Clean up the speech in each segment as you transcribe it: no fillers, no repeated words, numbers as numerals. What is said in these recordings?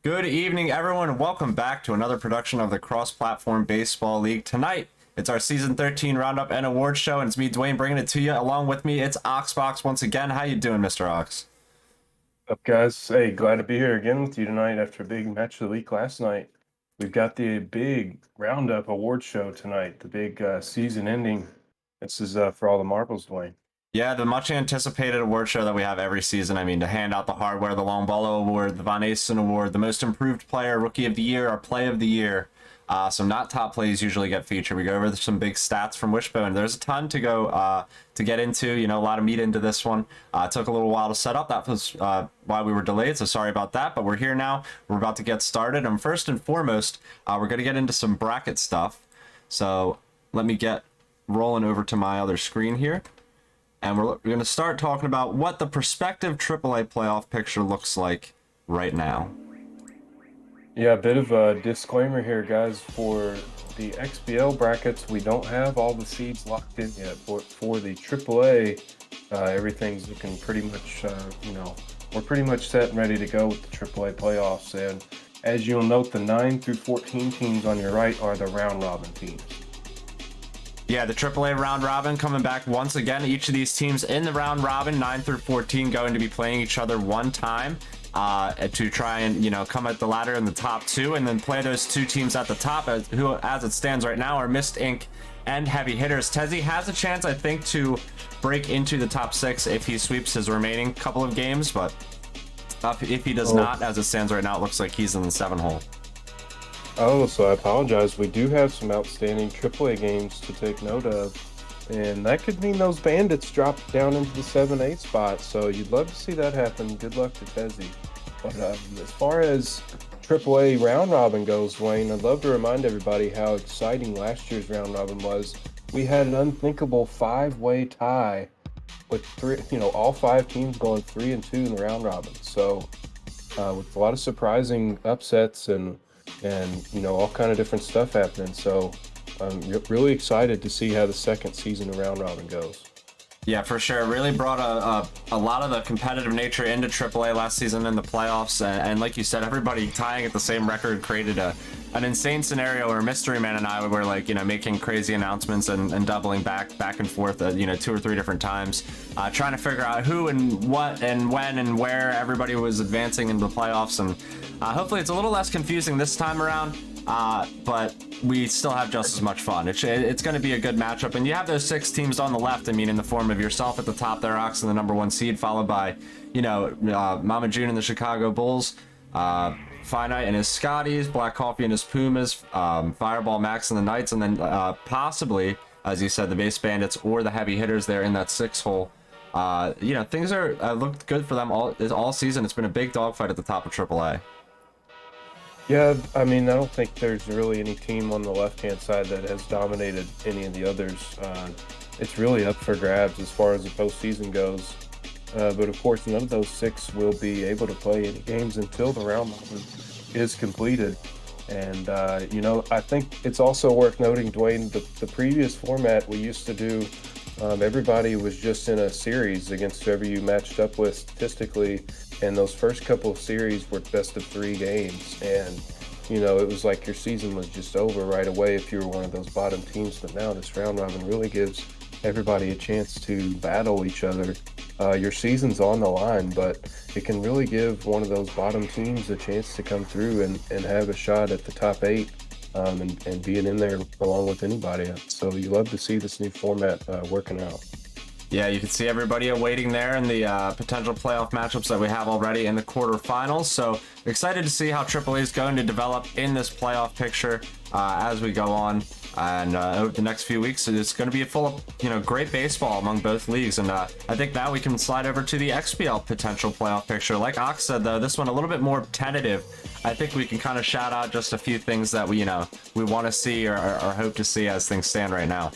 Good evening, everyone, and welcome back to another production of the Cross-Platform Baseball League. Tonight, it's our Season 13 Roundup and Awards Show, and it's me, Dwayne, bringing it to you. Along with me, it's Oxbox once again. How you doing, Mr. Ox? Up, guys? Hey, glad to be here again with you tonight after a big match of the week last night. We've got the big Roundup Awards Show tonight, the big season ending. This is for all the marbles, Dwayne. Yeah, the much anticipated award show that we have every season. I mean, to hand out the hardware, the Longballo Award, the Von Asen Award, the Most Improved Player, Rookie of the Year, our Play of the Year. Some not top plays usually get featured. We go over some big stats from Wishbone. There's a ton to go to get into. You know, a lot of meat into this one. It took a little while to set up. That was why we were delayed, so sorry about that. But we're here now. We're about to get started. And first and foremost, we're going to get into some bracket stuff. So let me get rolling over to my other screen here. And we're going to start talking about what the prospective AAA playoff picture looks like right now. Yeah, a bit of a disclaimer here, guys. For the XBL brackets, we don't have all the seeds locked in yet. For the AAA, everything's looking pretty much, we're pretty much set and ready to go with the AAA playoffs. And as you'll note, the 9 through 14 teams on your right are the round robin teams. Yeah, the AAA round robin coming back once again. Each of these teams in the round robin, 9 through 14, going to be playing each other one time to try and, you know, come at the ladder in the top two, and then play those two teams at the top, who, as it stands right now, are Mist Inc. and Heavy Hitters. Tezzy has a chance, I think, to break into the top 6 if he sweeps his remaining couple of games, but if he does not, as it stands right now, it looks like he's in the 7 hole. Oh, so I apologize. We do have some outstanding AAA games to take note of, and that could mean those Bandits drop down into the 7-8 spot. So you'd love to see that happen. Good luck to Tezzy. But as far as AAA round robin goes, Dwayne, I'd love to remind everybody how exciting last year's round robin was. We had an unthinkable 5-way tie with all 5 teams going 3-2 in the round robin. So with a lot of surprising upsets and all kind of different stuff happening. So I'm really excited to see how the second season of round robin goes. Yeah, for sure. It really brought a lot of the competitive nature into AAA last season in the playoffs. And like you said, everybody tying at the same record created an insane scenario where Mystery Man and I were like, making crazy announcements and doubling back and forth, 2 or 3 different times, trying to figure out who and what and when and where everybody was advancing into the playoffs. And hopefully it's a little less confusing this time around. But we still have just as much fun. It's going to be a good matchup, and you have those 6 teams on the left. I mean, in the form of yourself at the top there, Ox, in the number 1 seed, followed by, Mama June and the Chicago Bulls, Finite and his Scotties, Black Coffee and his Pumas, Fireball Max and the Knights, and then possibly, as you said, the Base Bandits or the Heavy Hitters there in that 6 hole. Things are looked good for them all season. It's been a big dogfight at the top of AAA. Yeah, I mean, I don't think there's really any team on the left-hand side that has dominated any of the others. It's really up for grabs as far as the postseason goes. But of course, none of those 6 will be able to play any games until the round robin is completed. And, I think it's also worth noting, Dwayne, the previous format we used to do, everybody was just in a series against whoever you matched up with statistically. And those first couple of series were best of 3 games. And, it was like your season was just over right away if you were one of those bottom teams. But now this round robin really gives everybody a chance to battle each other. Your season's on the line, but it can really give one of those bottom teams a chance to come through and have a shot at the top 8 and being in there along with anybody. So you love to see this new format working out. Yeah, you can see everybody awaiting there in the potential playoff matchups that we have already in the quarterfinals. So excited to see how AAA is going to develop in this playoff picture as we go on. And over the next few weeks, it's going to be full of great baseball among both leagues. And I think now we can slide over to the XBL potential playoff picture. Like Ox said, though, this one a little bit more tentative. I think we can kind of shout out just a few things that we want to see or hope to see as things stand right now.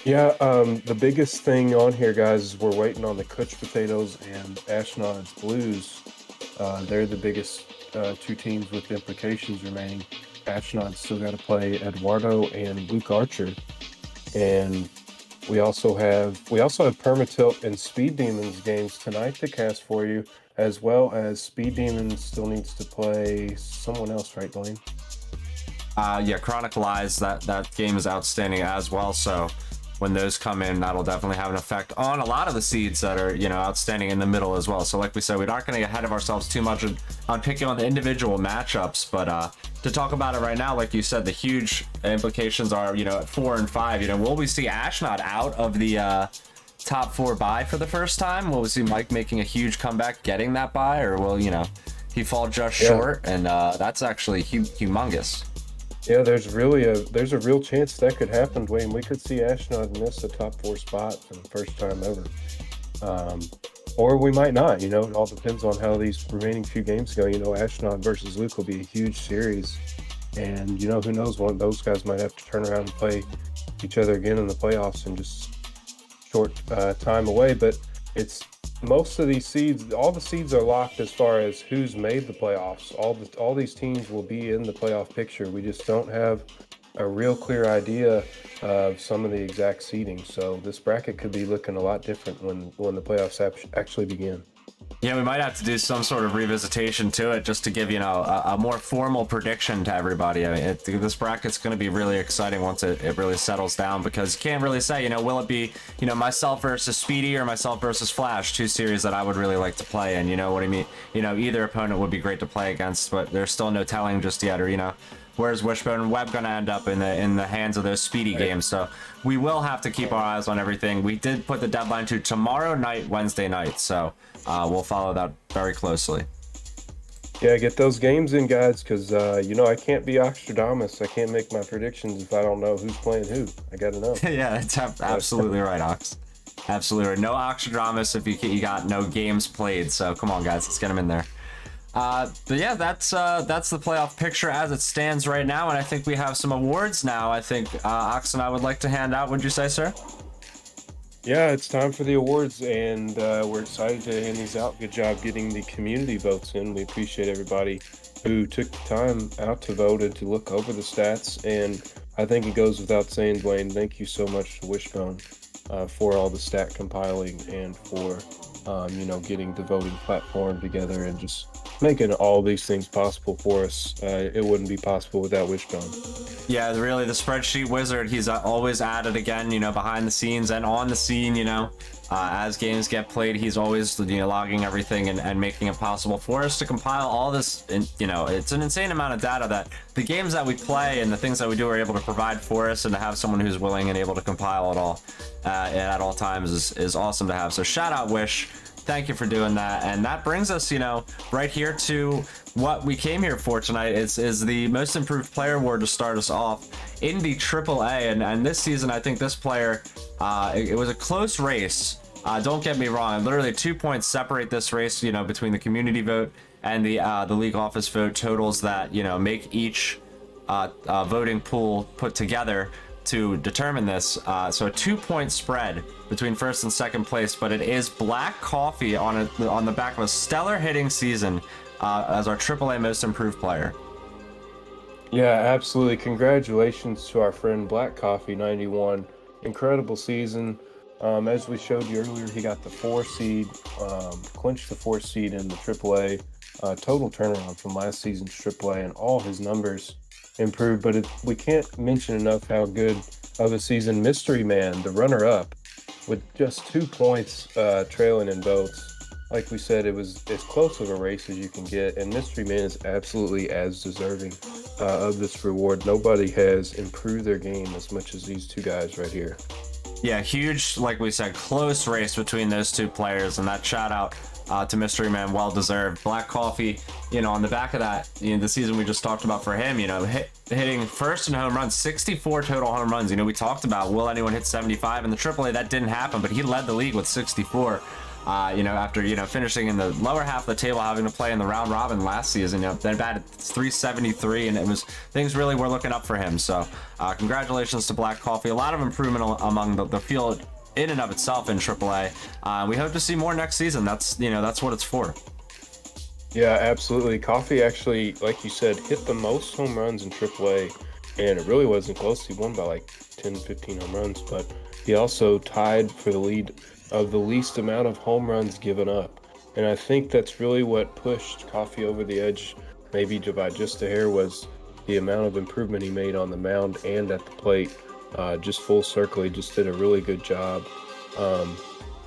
Yeah, the biggest thing on here, guys, is we're waiting on the Kutch Potatoes and Ashnod's Blues. They're the biggest 2 teams with implications remaining. Ashnod's still got to play Eduardo and Luke Archer. And we also have Permatilt and Speed Demons games tonight to cast for you, as well as Speed Demons still needs to play someone else, right, Blaine? Chronicle Eyes, that game is outstanding as well. So when those come in, that'll definitely have an effect on a lot of the seeds that are, outstanding in the middle as well. So like we said, we aren't going to get ahead of ourselves too much on picking on the individual matchups, but to talk about it right now, like you said, the huge implications are, at 4 and 5, will we see Ashnod out of the top 4 bye for the first time? Will we see Mike making a huge comeback, getting that bye, or will, he fall just short? And that's actually humongous. Yeah, there's a real chance that could happen, Dwayne. We could see Ashnod miss a top 4 spot for the first time ever. Or we might not, it all depends on how these remaining few games go. Ashnod versus Luke will be a huge series. And, who knows, one of those guys might have to turn around and play each other again in the playoffs in just short time away. But it's most of these seeds, all the seeds are locked as far as who's made the playoffs. All these teams will be in the playoff picture. We just don't have a real clear idea of some of the exact seeding. So this bracket could be looking a lot different when the playoffs actually begin. Yeah, we might have to do some sort of revisitation to it just to give, you know, a more formal prediction to everybody. I mean, this bracket's going to be really exciting once it really settles down, because you can't really say, you know, will it be, you know, myself versus Speedy or myself versus Flash, two series that I would really like to play. And you know what I mean? You know, either opponent would be great to play against, but there's still no telling just yet, or, you know, where's Wishbone and Webb going to end up in the hands of those Speedy games? So we will have to keep our eyes on everything. We did put the deadline to tomorrow night, Wednesday night, so we'll follow that very closely. Yeah, get those games in, guys, because you know, I can't be Oxtradamus. I can't make my predictions if I don't know who's playing who. I got to know. Yeah, that's absolutely right, Ox. Absolutely right. No Oxtradamus if you got no games played. So come on, guys, let's get them in there. But yeah, that's the playoff picture as it stands right now, and I think we have some awards now. I think Ox and I would like to hand out. Would you say, sir? Yeah, it's time for the awards, and we're excited to hand these out. Good job getting the community votes in. We appreciate everybody who took the time out to vote and to look over the stats. And I think it goes without saying, Dwayne, thank you so much to Wishbone for all the stat compiling and for you know, getting the voting platform together and just making all these things possible for us. It wouldn't be possible without Wishbone. Yeah, really, the spreadsheet wizard. He's always at it again, you know, behind the scenes and on the scene, you know. As games get played, he's always, you know, logging everything and making it possible for us to compile all this. And, you know, it's an insane amount of data that the games that we play and the things that we do are able to provide for us, and to have someone who's willing and able to compile it all at all times is awesome to have. So shout out Wish. Thank you for doing that. And that brings us, you know, right here to what we came here for tonight. Is the most improved player award to start us off in the AAA. And this season, I think this player, it was a close race. Don't get me wrong. Literally 2 points separate this race, you know, between the community vote and the league office vote totals that, you know, make each voting pool put together to determine this. So a 2 point spread between first and second place, but it is Black Coffee on the back of a stellar hitting season as our AAA most improved player. Yeah, absolutely. Congratulations to our friend Black Coffee 91. Incredible season. As we showed you earlier, he got the 4 seed, clinched the 4 seed in the AAA. Total turnaround from last season's AAA, and all his numbers improved. But we can't mention enough how good of a season Mystery Man, the runner-up, with just 2 points trailing in votes. Like we said, it was as close of a race as you can get, and Mystery Man is absolutely as deserving of this reward. Nobody has improved their game as much as these two guys right here. Yeah, huge, like we said, close race between those two players, and that shout out to Mystery Man, well deserved. Black Coffee, you know, on the back of that, you know, the season we just talked about for him, you know, hitting first in home runs, 64 total home runs. You know, we talked about, will anyone hit 75 in the AAA? That didn't happen, but he led the league with 64. You know, after, you know, finishing in the lower half of the table, having to play in the round robin last season, you know, then batted 373, and it was, things really were looking up for him. So congratulations to Black Coffee. A lot of improvement among the field in and of itself in AAA. We hope to see more next season. That's, you know, that's what it's for. Yeah, absolutely. Coffee actually, like you said, hit the most home runs in AAA, and it really wasn't close. He won by like 10, 15 home runs, but he also tied for the lead of the least amount of home runs given up. And I think that's really what pushed Coffee over the edge, maybe by just a hair, was the amount of improvement he made on the mound and at the plate. Just full circle, he just did a really good job.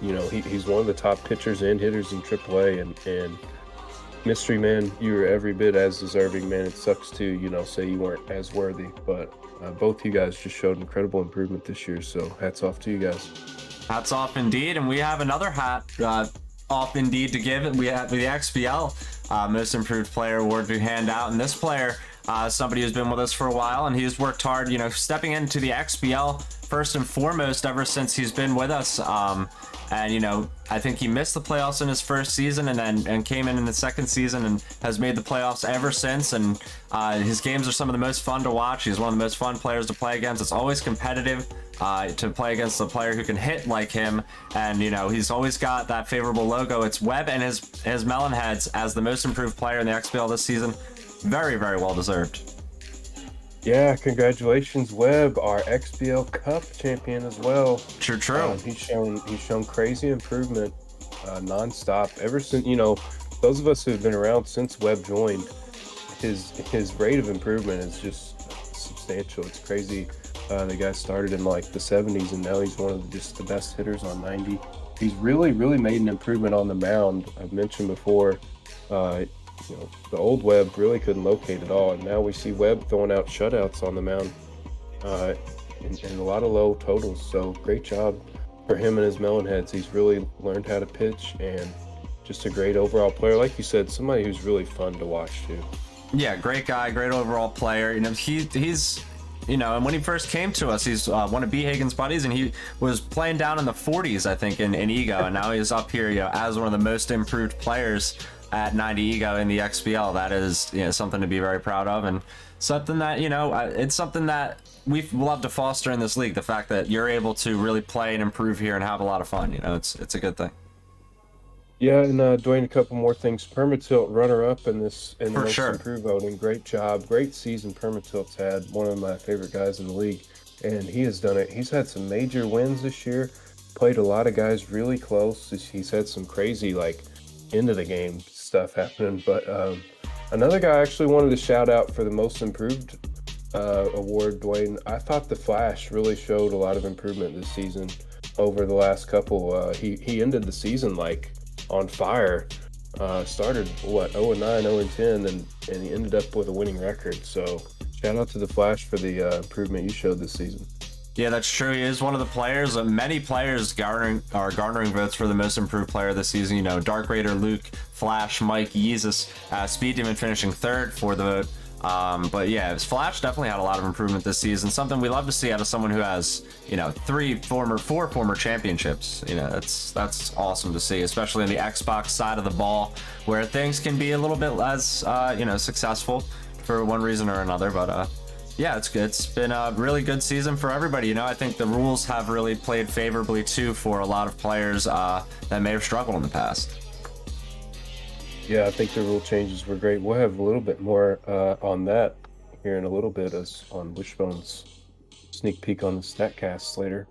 You know, he's one of the top pitchers and hitters in AAA, and Mystery Man, you were every bit as deserving, man. It sucks to, you know, say you weren't as worthy, but both you guys just showed incredible improvement this year, so hats off to you guys. Hats off indeed, and we have another hat off indeed to give. We have the XBL Most Improved Player Award to hand out, and this player, somebody who's been with us for a while, and he's worked hard, you know, stepping into the XBL first and foremost ever since he's been with us. And, you know, I think he missed the playoffs in his first season and came in the second season and has made the playoffs ever since. And his games are some of the most fun to watch. He's one of the most fun players to play against. It's always competitive to play against a player who can hit like him. And, you know, he's always got that favorable logo. It's Webb and his melon heads as the most improved player in the XBL this season. Very, very well deserved. Yeah, congratulations, Webb, our XBL Cup champion as well. True. He's shown crazy improvement nonstop ever since, those of us who have been around since Webb joined. His rate of improvement is just substantial. It's crazy. The guy started in like the 70s, and now he's one of just the best hitters on 90. He's really, really made an improvement on the mound. I've mentioned before, the old Webb really couldn't locate it all, and now we see Webb throwing out shutouts on the mound, and a lot of low totals. So great job for him and his melonheads. He's really learned how to pitch, and just a great overall player. Like you said, somebody who's really fun to watch too. Yeah, great guy, great overall player. He's and when he first came to us, he's one of B. Hagen's buddies, and he was playing down in the 40s, I think, in ego, and now he's up here, as one of the most improved players at 90 ego in the XBL. That is, something to be very proud of, and something that, it's something that we love to foster in this league. The fact that you're able to really play and improve here and have a lot of fun, it's a good thing. Yeah, and Dwayne, a couple more things. Permatilt runner-up in the most sure. improved voting. Great job, great season. Permatilt's had, one of my favorite guys in the league, and he has done it. He's had some major wins this year. Played a lot of guys really close. He's had some crazy end of the game stuff happening. But another guy I actually wanted to shout out for the most improved award, Dwayne. I thought the Flash really showed a lot of improvement this season over the last couple. He ended the season on fire. Started 0-9, 0-10, and he ended up with a winning record. So shout out to the Flash for the improvement you showed this season. Yeah, that's true. He is one of the players. Many players garnering votes for the most improved player this season. Dark Raider, Luke, Flash, Mike, Yeezus, Speed Demon finishing third for the vote. But yeah, Flash definitely had a lot of improvement this season. Something we love to see out of someone who has, 4 former championships. That's awesome to see, especially in the Xbox side of the ball, where things can be a little bit less, successful for one reason or another. But yeah, it's good. It's been a really good season for everybody. I think the rules have really played favorably too for a lot of players that may have struggled in the past. Yeah, I think the rule changes were great. We'll have a little bit more on that here in a little bit on Wishbone's sneak peek on the StatCast later.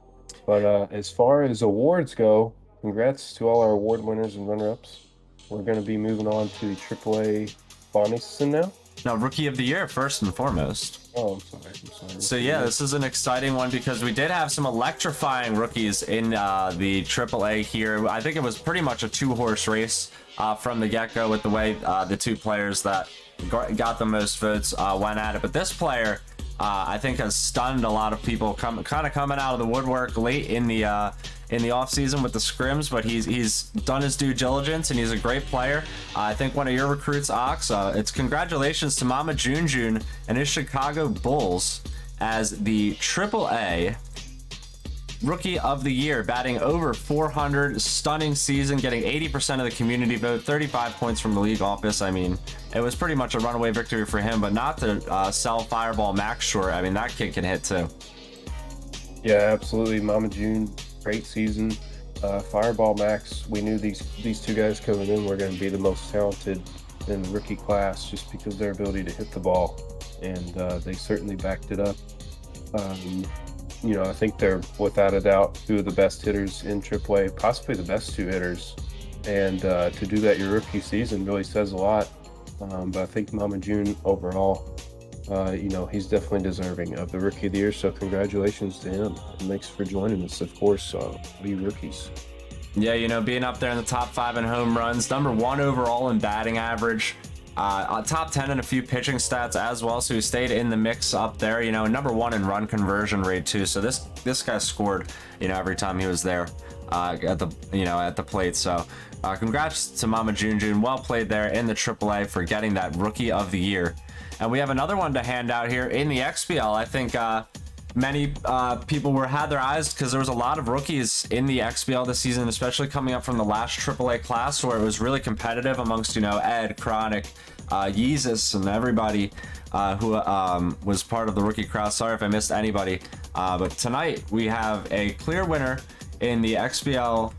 But as far as awards go, congrats to all our award winners and runner-ups. We're going to be moving on to the AAA Bonnie season now. No, Rookie of the Year first and foremost. Oh, I'm sorry. So yeah, this is an exciting one because we did have some electrifying rookies in the AAA here. I think it was pretty much a 2-horse race from the get-go with the way the two players that got the most votes went at it. But this player, I think, has stunned a lot of people coming out of the woodwork late in the offseason with the scrims, but he's done his due diligence and he's a great player. I think one of your recruits, Ox, it's congratulations to Mama June and his Chicago Bulls as the AAA Rookie of the Year, batting over 400, stunning season, getting 80% of the community vote, 35 points from the league office. I mean, it was pretty much a runaway victory for him, but not to sell Fireball Max short. I mean, that kid can hit too. Yeah, absolutely. Mama June, great season. Fireball Max, we knew these two guys coming in were going to be the most talented in the rookie class just because of their ability to hit the ball, and they certainly backed it up. I think they're without a doubt two of the best hitters in AAA, possibly the best two hitters, and to do that your rookie season really says a lot. But I think Mama June overall, he's definitely deserving of the Rookie of the Year, so congratulations to him. And thanks for joining us, of course, we rookies. Yeah, being up there in the top 5 in home runs, number 1 overall in batting average, top 10 in a few pitching stats as well, so he stayed in the mix up there, and number 1 in run conversion rate too. So this guy scored, every time he was there at the plate. So congrats to Mama June. Well played there in the AAA for getting that Rookie of the Year. And we have another one to hand out here in the XBL. I think many people had their eyes because there was a lot of rookies in the XBL this season, especially coming up from the last AAA class where it was really competitive amongst, Ed, Chronic, Yeezus, and everybody who was part of the rookie class. Sorry if I missed anybody. But tonight we have a clear winner in the XBL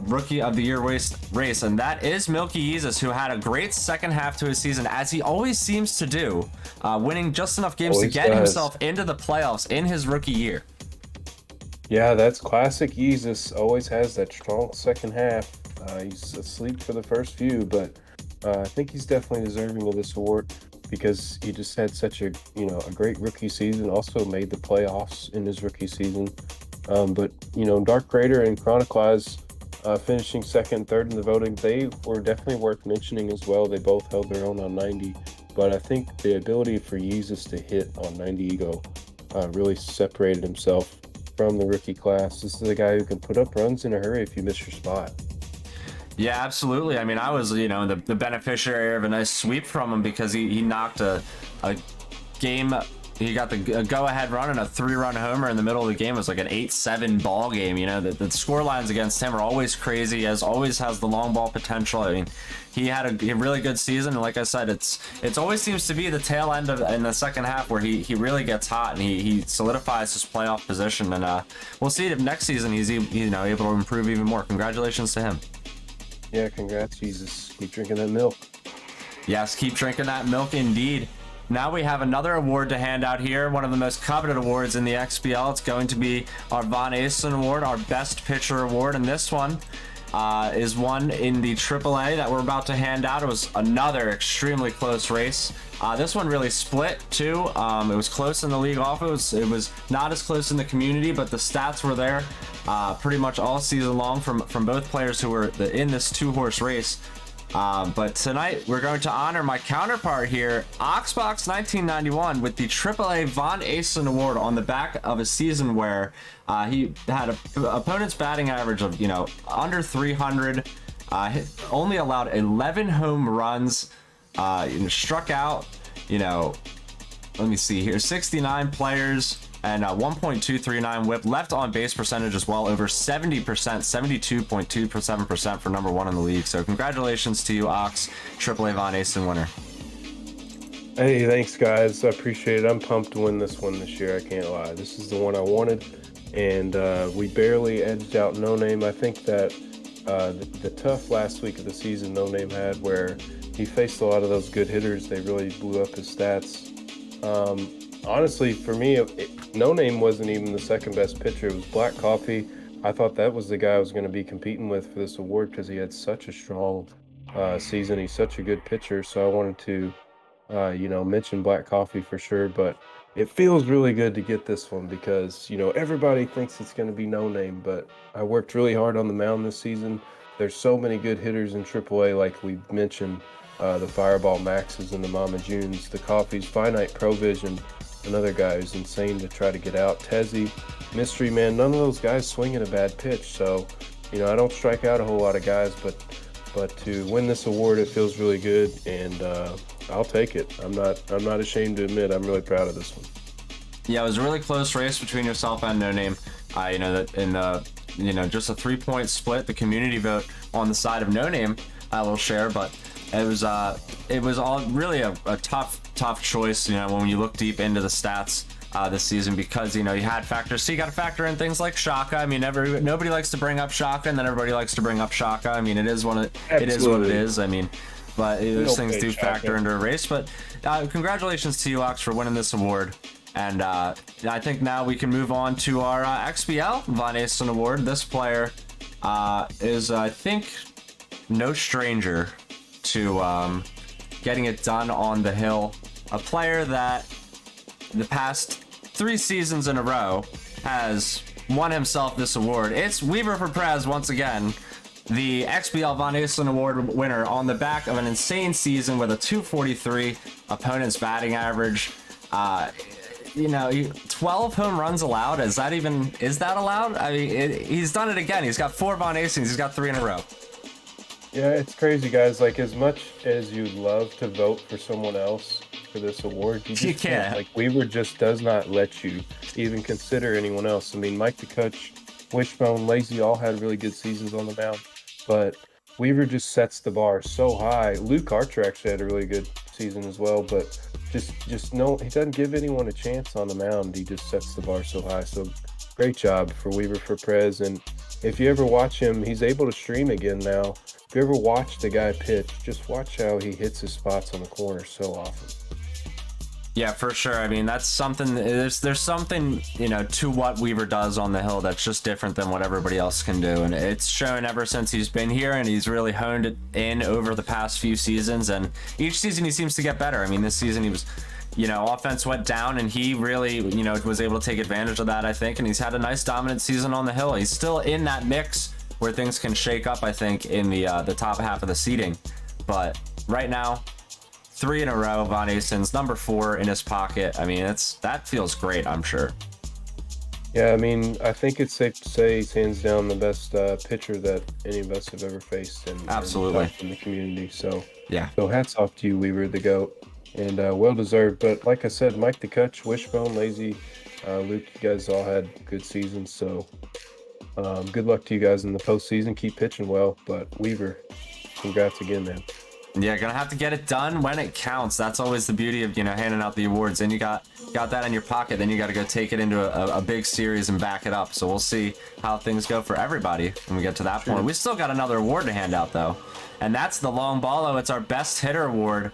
Rookie of the Year race, and that is Milky Yeezus, who had a great second half to his season, as he always seems to do, winning just enough games to get himself into the playoffs in his rookie year. Yeah, that's classic Yeezus. Always has that strong second half. He's asleep for the first few, but I think he's definitely deserving of this award because he just had such a great rookie season. Also made the playoffs in his rookie season. But Dark Raider and Chroniclize finishing second, third in the voting, they were definitely worth mentioning as well. They both held their own on 90, but I think the ability for Yeezus to hit on 90 Ego really separated himself from the rookie class. This is a guy who can put up runs in a hurry if you miss your spot. Yeah, absolutely. I mean, I was, the beneficiary of a nice sweep from him because he knocked a game. He got the go-ahead run and a 3-run homer in the middle of the game. It was like an 8-7 ball game. The score lines against him are always crazy. Always has the long ball potential. I mean, he had a really good season. And like I said, it's always seems to be the tail end of in the second half where he really gets hot and he solidifies his playoff position. And we'll see if next season he's able to improve even more. Congratulations to him. Yeah, congrats, Jesus. Keep drinking that milk. Yes, keep drinking that milk indeed. Now we have another award to hand out here, one of the most coveted awards in the XBL. It's going to be our Von Asen Award, our Best Pitcher Award, and this one is one in the AAA that we're about to hand out. It was another extremely close race. This one really split too. It was close in the league off. It was not as close in the community, but the stats were there pretty much all season long from both players who were in this 2-horse race. But tonight we're going to honor my counterpart here, Oxbox 1991, with the AAA Von Asen Award on the back of a season where he had an opponent's batting average of under 300, only allowed 11 home runs, struck out let me see here, 69 players. And 1.239 whip, left on base percentage as well, over 70%, 72.27% for number 1 in the league. So congratulations to you, Ox, AAA Von Asen winner. Hey, thanks guys. I appreciate it. I'm pumped to win this one this year. I can't lie. This is the one I wanted, and we barely edged out No Name. I think that the tough last week of the season No Name had, where he faced a lot of those good hitters, they really blew up his stats. Honestly, for me, No Name wasn't even the second best pitcher. It was Black Coffee. I thought that was the guy I was going to be competing with for this award because he had such a strong season. He's such a good pitcher. So I wanted to, mention Black Coffee for sure. But it feels really good to get this one because, everybody thinks it's going to be No Name. But I worked really hard on the mound this season. There's so many good hitters in AAA, like we mentioned, the Fireball Maxes and the Mama Junes, the Coffees, Finite Provision. Another guy who's insane to try to get out. Tezzy, Mystery Man, none of those guys swinging a bad pitch. So, I don't strike out a whole lot of guys, but to win this award, it feels really good, and I'll take it. I'm not ashamed to admit I'm really proud of this one. Yeah, it was a really close race between yourself and No Name. That in just a 3-point split, the community vote on the side of No Name, I will share, but it was all really a tough choice, when you look deep into the stats this season, because you had factors. So you got to factor in things like Shaka. I mean, nobody likes to bring up Shaka, and then everybody likes to bring up Shaka. I mean, it is what it is. I mean, but those things do factor into a race. But congratulations to you, Ox, for winning this award. And I think now we can move on to our XBL Von Asen Award. This player is, I think, no stranger to getting it done on the hill. A player that the past 3 seasons in a row has won himself this award. It's Weaver for Prez once again, the XBL Von Asen Award winner on the back of an insane season with a 243 opponent's batting average. 12 home runs allowed. Is that allowed? I mean, he's done it again. He's got 4 Von Asens. He's got 3 in a row. Yeah, it's crazy, guys. Like, as much as you'd love to vote for someone else for this award, you can't. Like, Weaver just does not let you even consider anyone else. I mean, Mike McCutch, Wishbone, Lazy all had really good seasons on the mound, but Weaver just sets the bar so high. Luke Archer actually had a really good season as well, but just no, he doesn't give anyone a chance on the mound. He just sets the bar so high. So great job for Weaver for Prez. And if you ever watch him, he's able to stream again now. If you ever watch the guy pitch, just watch how he hits his spots on the corner so often. Yeah, for sure. I mean, that's something. There's something, you know, to what Weaver does on the hill that's just different than what everybody else can do, and it's shown ever since he's been here, and he's really honed it in over the past few seasons. And each season he seems to get better. I mean, this season he was, you know, offense went down, and he really, you know, was able to take advantage of that, I think. And he's had a nice dominant season on the hill. He's still in that mix where things can shake up, I think, in the top half of the seeding. But right now, 3 in a row, Von Asen's number 4 in his pocket. I mean, that feels great, I'm sure. Yeah, I mean, I think it's safe to say he's hands down the best pitcher that any of us have ever faced Absolutely. in the community. So Yeah. so hats off to you, Weaver, the GOAT, and well deserved. But like I said, Mike the Cutch, Wishbone, Lazy, Luke, you guys all had good seasons. So good luck to you guys in the postseason. Keep pitching well. But Weaver, congrats again, man. Yeah, gonna have to get it done when it counts. That's always the beauty of, you know, handing out the awards. And you got that in your pocket, then you got to go take it into a big series and back it up. So we'll see how things go for everybody when we get to that point. We still got another award to hand out though, and that's the Long Ballo. It's our best hitter award.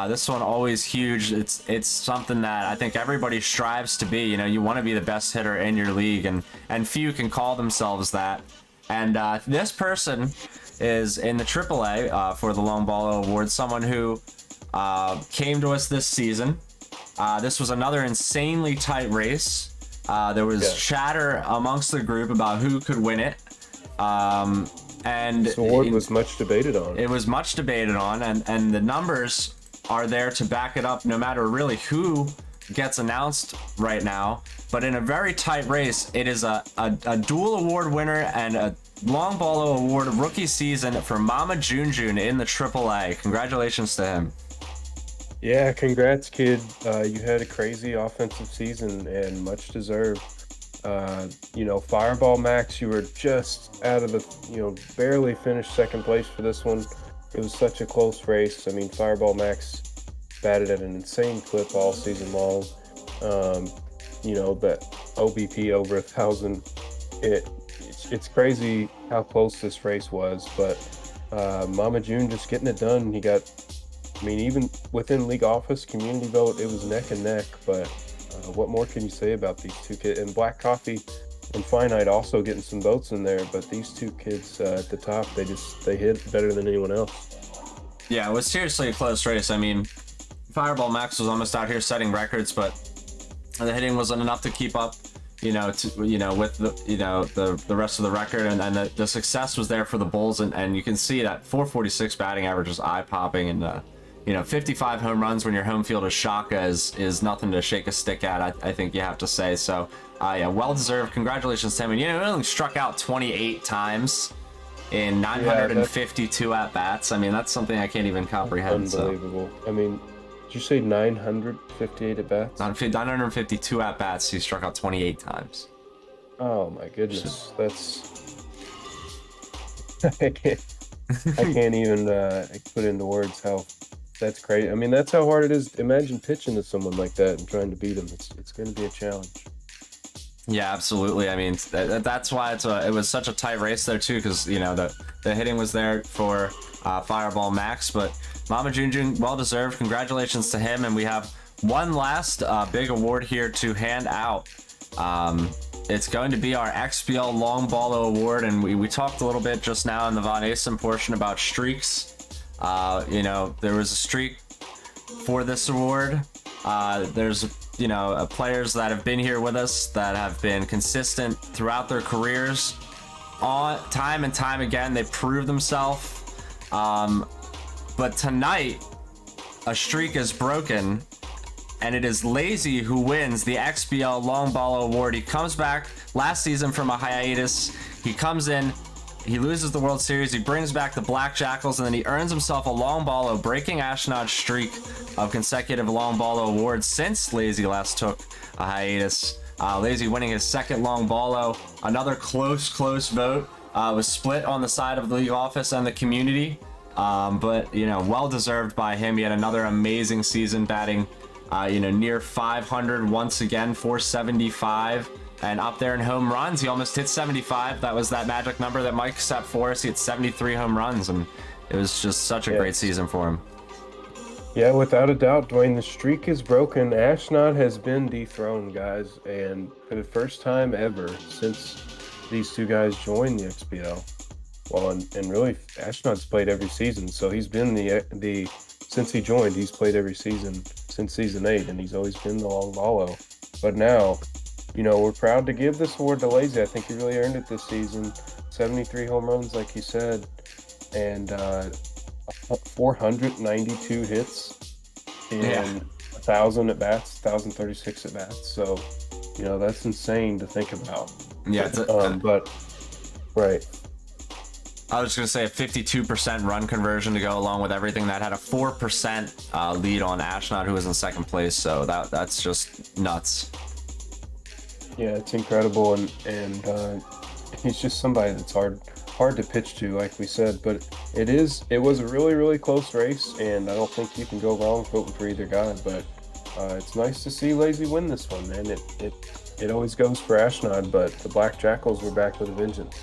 This one always huge. It's something that I think everybody strives to be. You know, you want to be the best hitter in your league, and few can call themselves that. And this person is in the AAA for the Long Ballo Award, someone who came to us this season. This was another insanely tight race. There was chatter amongst the group about who could win it. And this award was much debated on. It was much debated on, and the numbers are there to back it up no matter really who gets announced right now. But in a very tight race, it is a dual award winner and a Long Ballo Award rookie season for Mama Junjun in the AAA. Congratulations to him. Yeah, congrats, kid. You had a crazy offensive season and much deserved. You know, Fireball Max, you were just out of the, you know, barely finished second place for this one. It was such a close race. I mean, Fireball Max batted at an insane clip all season long. You know, that OBP over 1,000. It's crazy how close this race was, but Mama June just getting it done. He got, I mean, even within league office, community vote, it was neck and neck. But what more can you say about these two kids? And Black Coffee and Finite also getting some votes in there, but these two kids at the top, they hit better than anyone else. Yeah, it was seriously a close race. I mean, Fireball Max was almost out here setting records, but the hitting wasn't enough to keep up, you know, with the rest of the record, and the success was there for the Bulls, and you can see that 446 batting average is eye-popping, and 55 home runs when your home field is Shaka is nothing to shake a stick at, I think you have to say. So yeah, well deserved. Congratulations to him. And he only struck out 28 times in 952 at bats. I mean, that's something I can't even comprehend. Unbelievable. So. I mean, did you say 958 at bats? 952 at bats. He struck out 28 times. Oh my goodness, that's I can't even put into words how that's crazy. I mean, that's how hard it is. Imagine pitching to someone like that and trying to beat him. It's going to be a challenge. Yeah, absolutely. I mean, that's why it was such a tight race there too, because the hitting was there for Fireball Max, but Mama Junjun, well deserved. Congratulations to him, and we have one last big award here to hand out. It's going to be our XBL Long Ballo Award, and we talked a little bit just now in the Von Asen portion about streaks. There was a streak for this award. There's players that have been here with us that have been consistent throughout their careers. Time and time again, they prove themselves. But tonight, a streak is broken, and it is Lazy who wins the XBL Long Ballo Award. He comes back last season from a hiatus. He comes in, he loses the World Series, he brings back the Black Jackals, and then he earns himself a Long Ballo, breaking Ashnod's streak of consecutive Long Ballo awards since Lazy last took a hiatus. Lazy winning his second Long Ballo. Another close vote. Was split on the side of the league office and the community. But well deserved by him. He had another amazing season, batting near 500 once again, 475, and up there in home runs. He almost hit 75. That was that magic number that Mike set for us. He had 73 home runs, and it was just such a great season for him. Yeah, without a doubt, Dwayne, the streak is broken. Ashnod has been dethroned, guys, and for the first time ever since these two guys joined the XBL. Well, and really, Ashnod's played every season, so he's been the since he joined, he's played every season since season 8, and he's always been the long ballo. But now, we're proud to give this award to Lazy. I think he really earned it this season. 73 home runs, like you said, and 492 hits Yeah. in 1,000 at bats, 1,036 at bats. So, that's insane to think about. Yeah, But right. I was just gonna say a 52% run conversion to go along with everything. That had a 4% lead on Ashnod, who was in second place. So that's just nuts. Yeah, it's incredible, and he's just somebody that's hard to pitch to, like we said. But it was a really, really close race, and I don't think you can go wrong voting for either guy. But it's nice to see Lazy win this one, man. It always goes for Ashnod, but the Black Jackals were back with a vengeance.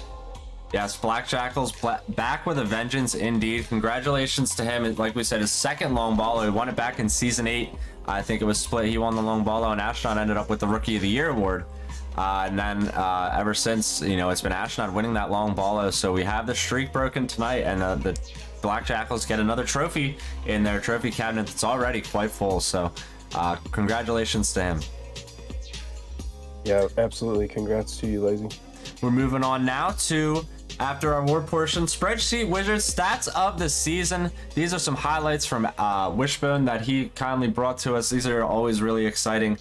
Yes, Black Jackals back with a vengeance indeed. Congratulations to him. Like we said, his second long ball. He won it back in season 8. I think it was split. He won the long ball, and Ashnod ended up with the Rookie of the Year award. And then ever since, it's been Ashnod winning that long ball. So we have the streak broken tonight, and the Black Jackals get another trophy in their trophy cabinet that's already quite full. So congratulations to him. Yeah, absolutely. Congrats to you, Lazy. We're moving on now to, after our award portion, Spreadsheet Wizards stats of the season. These are some highlights from Wishbone that he kindly brought to us. These are always really exciting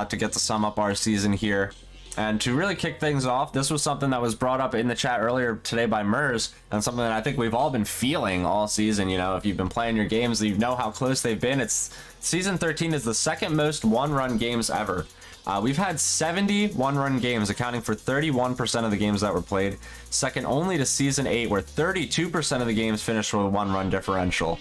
to get to sum up our season here. And to really kick things off, this was something that was brought up in the chat earlier today by Mers, and something that I think we've all been feeling all season. If you've been playing your games, you know how close they've been. It's season 13 is the second most one-run games ever. We've had 70 one-run games, accounting for 31% of the games that were played, second only to season 8, where 32% of the games finished with a one-run differential.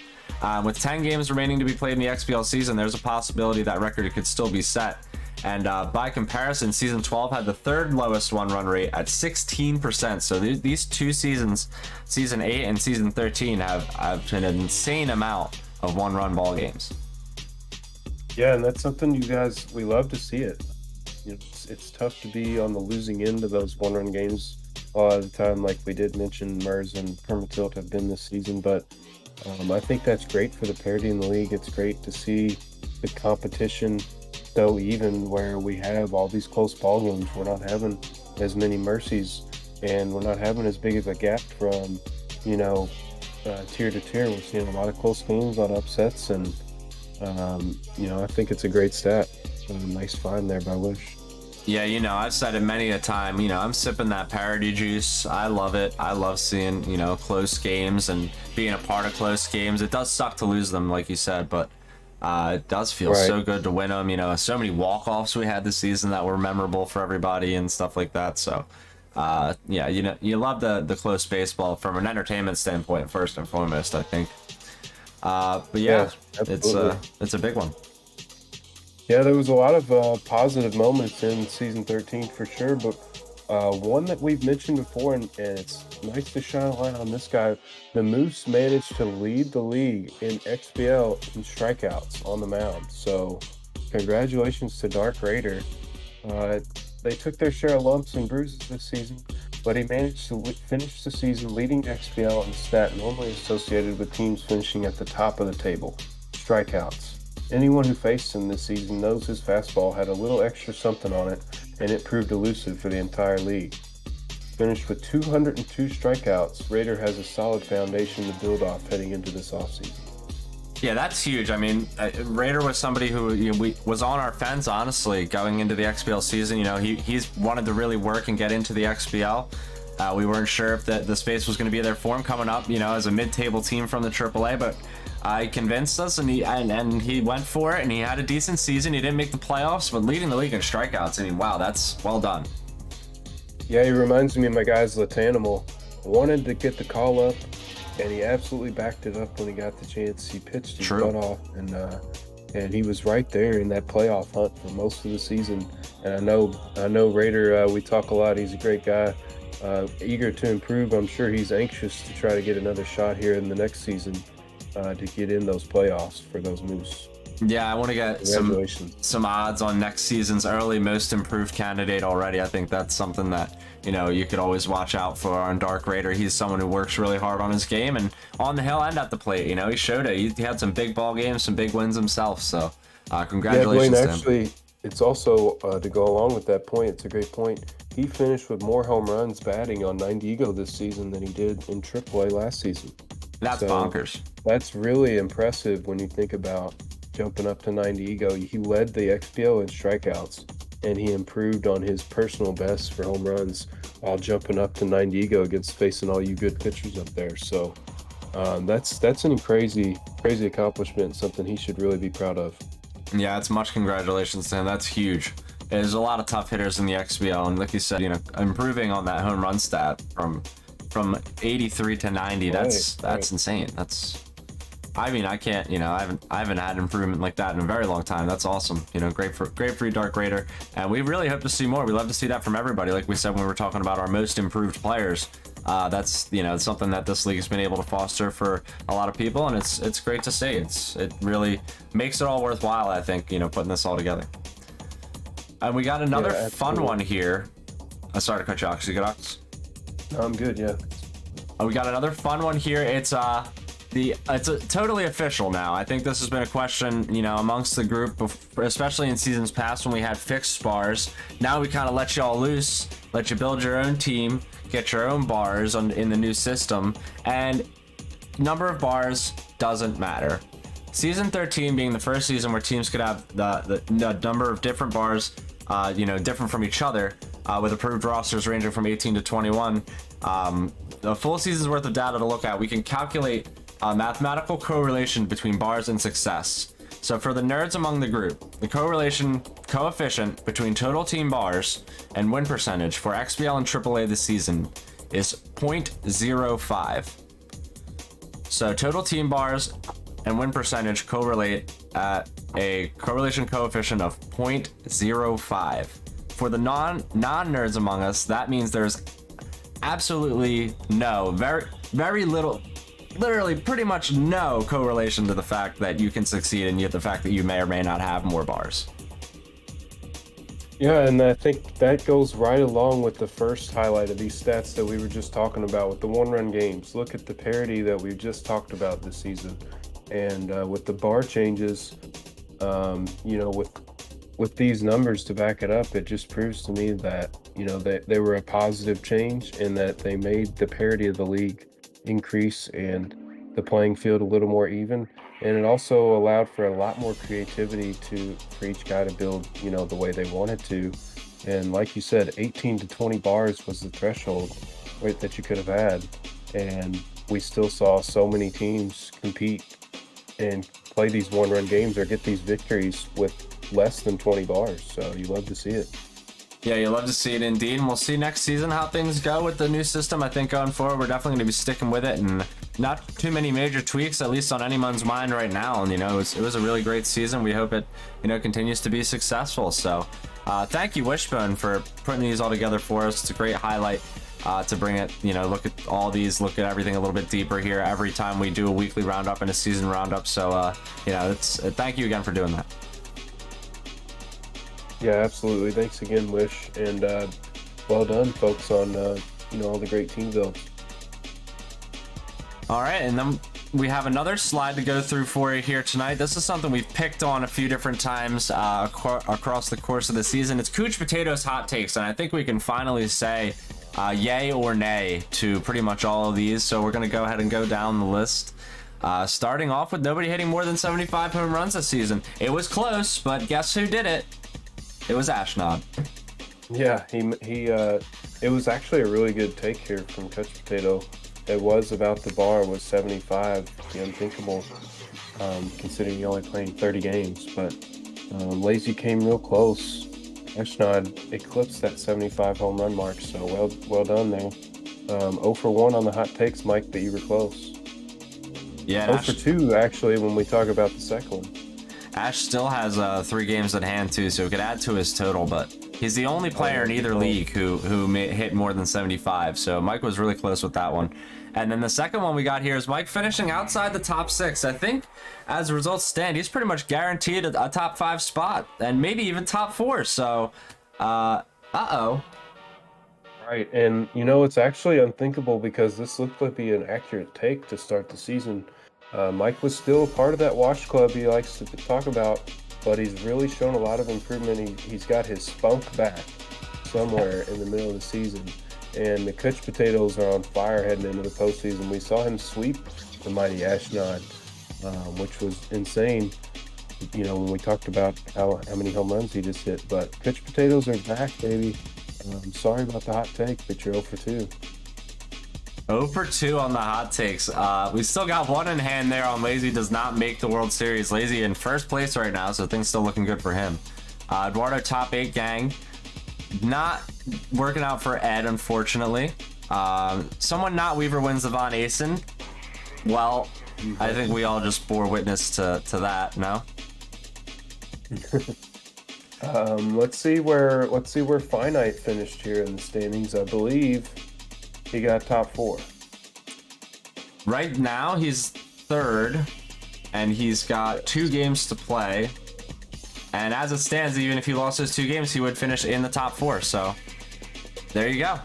With 10 games remaining to be played in the XBL season, there's a possibility that record could still be set. And by comparison, season 12 had the third lowest one-run rate at 16%. So these two seasons, season 8 and season 13, have an insane amount of one-run ball games. Yeah, and that's something we love to see it. It's tough to be on the losing end of those one-run games a lot of the time, like we did mention. Mers and Permatilt have been this season, but I think that's great for the parity in the league. It's great to see the competition so even, where we have all these close ball games. We're not having as many mercies, and we're not having as big of a gap from tier to tier. We're seeing a lot of close games, a lot of upsets, and I think it's a great stat. Nice find there by Wish. Yeah, I've said it many a time. I'm sipping that parity juice. I love it. I love seeing, close games and being a part of close games. It does suck to lose them, like you said, but it does feel so good to win them. So many walk-offs we had this season that were memorable for everybody and stuff like that. So, you love the close baseball from an entertainment standpoint, first and foremost, I think. But yeah, it's a big one. Yeah, there was a lot of positive moments in season 13 for sure, but one that we've mentioned before, and it's nice to shine a light on this guy. The Moose managed to lead the league in XBL in strikeouts on the mound. So congratulations to Dark Raider. They took their share of lumps and bruises this season, but he managed to finish the season leading XBL in a stat normally associated with teams finishing at the top of the table: strikeouts. Anyone who faced him this season knows his fastball had a little extra something on it, and it proved elusive for the entire league. Finished with 202 strikeouts, Raider has a solid foundation to build off heading into this offseason. Yeah, that's huge. I mean, Raider was somebody who was on our fence, honestly, going into the XBL season. He's wanted to really work and get into the XBL. We weren't sure if the space was going to be there for him coming up, as a mid-table team from the AAA, but he convinced us, and he went for it, and he had a decent season. He didn't make the playoffs, but leading the league in strikeouts, I mean, wow, that's well done. Yeah, he reminds me of my guy's Latanimal. Wanted to get the call up, and he absolutely backed it up when he got the chance. He pitched his butt off, and he was right there in that playoff hunt for most of the season. And I know Raider, we talk a lot. He's a great guy, eager to improve. I'm sure he's anxious to try to get another shot here in the next season. to get in those playoffs for those Moose. Yeah, I want to get Congratulations. some odds on next season's early most improved candidate already. I think that's something that, you know, you could always watch out for on Dark Raider. He's someone who works really hard on his game and on the hill and at the plate. You know, he showed it. He had some big ball games, some big wins himself. So congratulations Blaine, to him. actually, it's also, to go along with that point, it's a great point. He finished with more home runs batting on 90 Ego this season than he did in AAA last season. That's bonkers. That's really impressive when you think about jumping up to 90 Ego. He led the XBL in strikeouts, and he improved on his personal best for home runs while jumping up to 90 Ego against facing all you good pitchers up there. So that's an crazy accomplishment, something he should really be proud of. Yeah, it's much congratulations to him. That's huge. There's a lot of tough hitters in the XBL, and like you said, you know, improving on that home run stat from 83 to 90. That's insane. I mean, I can't, you know, I haven't had improvement like that in a very long time. That's awesome. You know, great for you, Dark Raider. And we really hope to see more. We love to see that from everybody. Like we said when we were talking about our most improved players. That's, you know, something that this league has been able to foster for a lot of people, and it's great to see. It really makes it all worthwhile, I think, you know, putting this all together. And we got another fun one here. Sorry to cut you off. You good, Ox? No, I'm good, yeah. We got another fun one here. It's totally official now. I think this has been a question, you know, amongst the group, especially in seasons past when we had fixed spars. Now we kind of let y'all loose, let you build your own team, get your own bars in the new system, and number of bars doesn't matter. Season 13 being the first season where teams could have the number of different bars, you know, different from each other, with approved rosters ranging from 18 to 21. The full season's worth of data to look at. We can calculate a mathematical correlation between bars and success. So for the nerds among the group, the correlation coefficient between total team bars and win percentage for XBL and AAA this season is 0.05. So total team bars and win percentage correlate at a correlation coefficient of 0.05. For the non-nerds among us, that means there's absolutely no, very little, literally pretty much no correlation to the fact that you can succeed and yet the fact that you may or may not have more bars. Yeah, and I think that goes right along with the first highlight of these stats that we were just talking about with the one-run games. Look at the parity that we've just talked about this season. And with the bar changes, you know, with these numbers to back it up, it just proves to me that, you know, that they were a positive change and that they made the parity of the league increase and the playing field a little more even. And it also allowed for a lot more creativity for each guy to build, you know, the way they wanted to. And like you said, 18 to 20 bars was the threshold that you could have had. And we still saw so many teams compete and play these one-run games or get these victories with less than 20 bars. So you love to see it. Yeah, you love to see it indeed, and we'll see next season how things go with the new system. I think going forward, we're definitely going to be sticking with it, and not too many major tweaks, at least on anyone's mind right now. And, you know, it was a really great season. We hope it, you know, continues to be successful. So thank you, Wishbone, for putting these all together for us. It's a great highlight to bring it, you know, look at all these, look at everything a little bit deeper here every time we do a weekly roundup and a season roundup. So, you know, thank you again for doing that. Yeah, absolutely. Thanks again, Wish, and well done, folks, on you know, all the great team builds. All right, and then we have another slide to go through for you here tonight. This is something we've picked on a few different times across the course of the season. It's Cooch Potatoes hot takes, and I think we can finally say yay or nay to pretty much all of these. So we're going to go ahead and go down the list. Starting off with nobody hitting more than 75 home runs this season. It was close, but guess who did it? It was Ashnod. Yeah, it was actually a really good take here from Coach Potato. It was about the bar was 75, the unthinkable, considering you're only playing 30 games. But Lazy came real close. Ashnod eclipsed that 75 home run mark, so well done there. 0 for 1 on the hot takes, Mike, but you were close. Yeah. 0 for 2, actually, when we talk about the second one. Ash still has 3 games at hand too, so he could add to his total, but He's the only player in either league who hit more than 75. So Mike was really close with that one. And then the second one we got here is Mike finishing outside the top 6. I think as results stand, he's pretty much guaranteed a top 5 spot and maybe even top 4. So, uh-oh. Right, and you know, it's actually unthinkable because this looked to be an accurate take to start the season. Mike was still a part of that watch club he likes to talk about, but he's really shown a lot of improvement. He's got his spunk back somewhere in the middle of the season, and the Kutch Potatoes are on fire heading into the postseason. We saw him sweep the mighty Ashnod, which was insane, you know, when we talked about how many home runs he just hit. But Kutch Potatoes are back, baby. I'm sorry about the hot take, but you're 0 for 2. 0 for 2 on the hot takes. We still got one in hand there on Lazy does not make the World Series. Lazy in first place right now, so things still looking good for him. Eduardo top 8 gang. Not working out for Ed, unfortunately. Someone not Weaver wins the Von Asen. Well, I think we all just bore witness to that, no? Let's see where Finite finished here in the standings. I believe he got top 4. Right now he's 3rd, and he's got 2 games to play. And as it stands, even if he lost those 2 games, he would finish in the top 4. So there you go.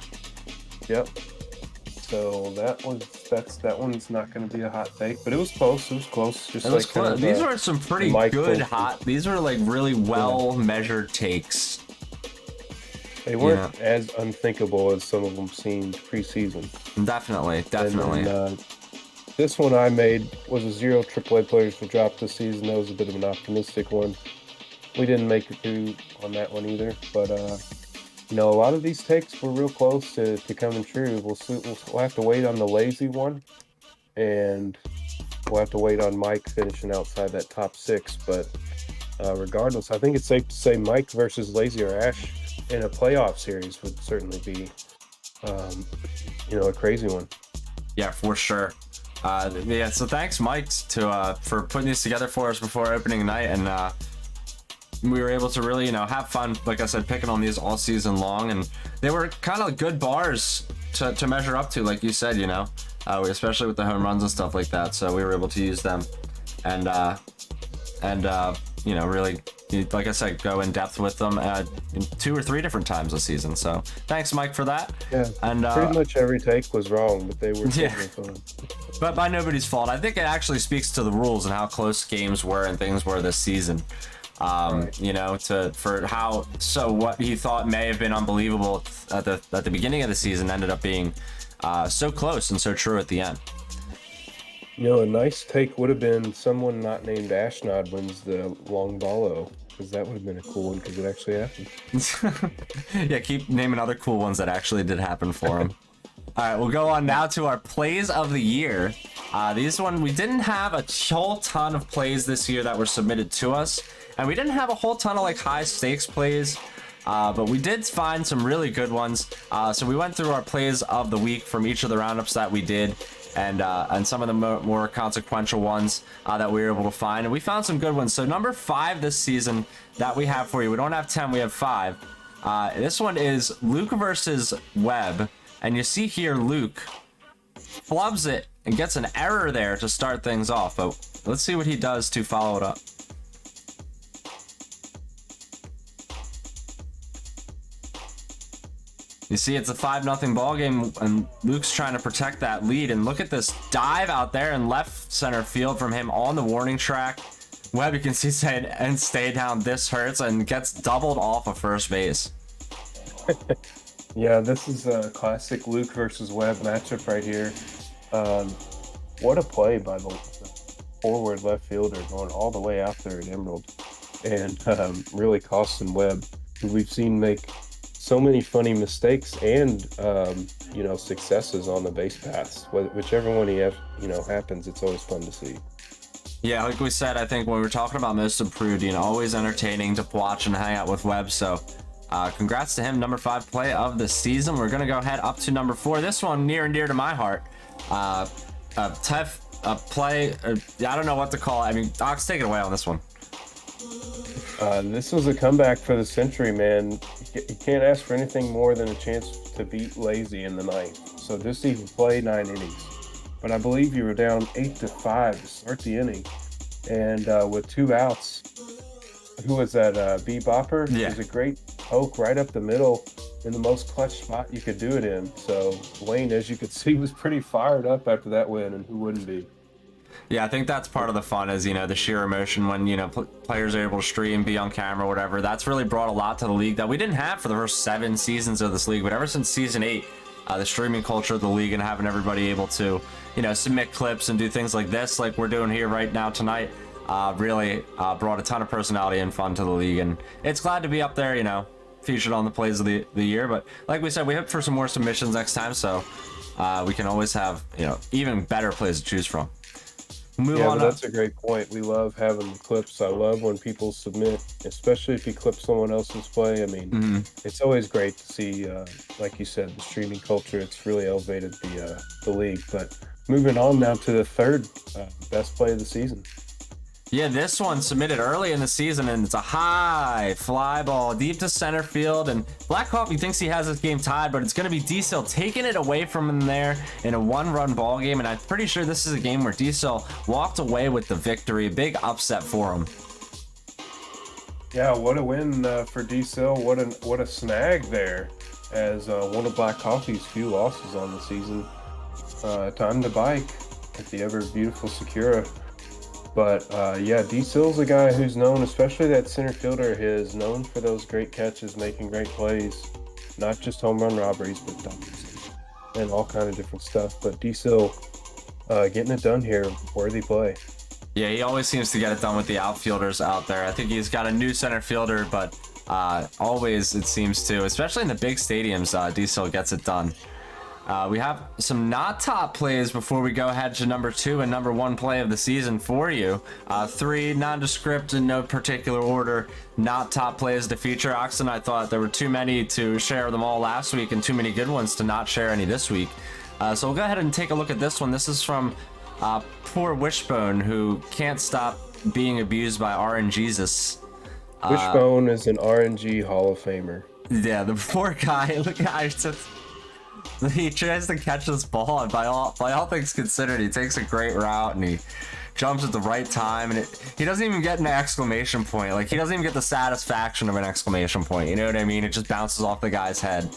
Yep. So that one's not going to be a hot take, but it was close. It was close. Just it was close. Kind of these were some pretty good hot. These were like really well measured takes. They weren't as unthinkable as some of them seemed preseason. Definitely. And, this one I made was a 0 AAA players to drop this season. That was a bit of an optimistic one. We didn't make it through on that one either, but you know, a lot of these takes were real close to coming true. We'll have to wait on the Lazy one, and we'll have to wait on Mike finishing outside that top 6. But regardless, I think it's safe to say Mike versus Lazy or Ash in a playoff series would certainly be, you know, a crazy one. Yeah, for sure. So thanks, Mike, for putting these together for us before opening night, and we were able to really, you know, have fun, like I said, picking on these all season long, and they were kind of good bars to measure up to, like you said, you know, especially with the home runs and stuff like that. So we were able to use them, and you know, really, like I said, go in depth with them 2 or 3 different times this season. So thanks, Mike, for that. Yeah, and pretty much every take was wrong, but they were fun. But by nobody's fault. I think it actually speaks to the rules and how close games were and things were this season. Right. You know, what he thought may have been unbelievable at the beginning of the season ended up being so close and so true at the end. You know, a nice take would have been someone not named Ashnod wins the long ballo, because that would have been a cool one because it actually happened. Yeah, keep naming other cool ones that actually did happen for him. All right, we'll go on now to our plays of the year. These one, we didn't have a whole ton of plays this year that were submitted to us. And we didn't have a whole ton of like high stakes plays, but we did find some really good ones. So we went through our plays of the week from each of the roundups that we did, and some of the more consequential ones that we were able to find. And we found some good ones. So number 5 this season that we have for you. We don't have 10, we have 5. This one is Luke versus Webb. And you see here Luke flubs it and gets an error there to start things off. But let's see what he does to follow it up. You see, it's a 5-0 ball game, and Luke's trying to protect that lead. And look at this dive out there in left center field from him on the warning track. Webb, you can see, saying, and stay down, this hurts, and gets doubled off of first base. Yeah, this is a classic Luke versus Webb matchup right here. What a play by the forward left fielder going all the way out there at Emerald, and really costing Webb, who we've seen make so many funny mistakes and you know, successes on the base paths. Whichever one happens, it's always fun to see. Yeah, like we said, I think when we were talking about most improved, you know, always entertaining to watch and hang out with Webb. So congrats to him, number 5 play of the season. We're gonna go ahead up to number 4. This one near and dear to my heart. Play. I don't know what to call it. I mean, Ox, take it away on this one. This was a comeback for the century, man. You can't ask for anything more than a chance to beat Lazy in the ninth. So just even play 9 innings. But I believe you were down 8-5 to start the inning, and with 2 outs, who was that? Bopper. Yeah. It was a great poke right up the middle in the most clutch spot you could do it in. So Wayne, as you could see, was pretty fired up after that win, and who wouldn't be? Yeah, I think that's part of the fun is, the sheer emotion when, players are able to stream, be on camera, whatever. That's really brought a lot to the league that we didn't have for the first 7 seasons of this league. But ever since season 8, the streaming culture of the league and having everybody able to, submit clips and do things like this, like we're doing here right now tonight, really brought a ton of personality and fun to the league. And it's glad to be up there, featured on the plays of the year. But like we said, we hope for some more submissions next time, so we can always have, even better plays to choose from. Yeah, but that's a great point. We love having the clips. I love when people submit, especially if you clip someone else's play. I mean, it's always great to see, like you said, the streaming culture. It's really elevated the league. But moving on now to the third best play of the season. Yeah, this one submitted early in the season, and it's a high fly ball deep to center field. And Black Coffee thinks he has this game tied, but it's going to be D-Cell taking it away from him there in a 1-run ball game. And I'm pretty sure this is a game where D-Cell walked away with the victory. A big upset for him. Yeah, what a win for D-Cell. What a snag there, as one of Black Coffee's few losses on the season. Time to bike at the ever beautiful Sakura. But yeah, D-Cell's a guy who's known, especially that center fielder, is known for those great catches, making great plays, not just home run robberies, but doubles and all kind of different stuff. But D-Cell getting it done here, worthy play. Yeah, he always seems to get it done with the outfielders out there. I think he's got a new center fielder, but always it seems to, especially in the big stadiums, D-Cell gets it done. We have some not top plays before we go ahead to number 2 and number 1 play of the season for you. 3 nondescript in no particular order, not top plays to feature. Oxen, I thought there were too many to share them all last week and too many good ones to not share any this week. So we'll go ahead and take a look at this one. This is from poor Wishbone, who can't stop being abused by RNGesus. Wishbone is an RNG Hall of Famer. Yeah, the poor guy. Look at he tries to catch this ball, and by all things considered, he takes a great route and he jumps at the right time, and he doesn't even get an exclamation point. Like, he doesn't even get the satisfaction of an exclamation point. You know what I mean? It just bounces off the guy's head,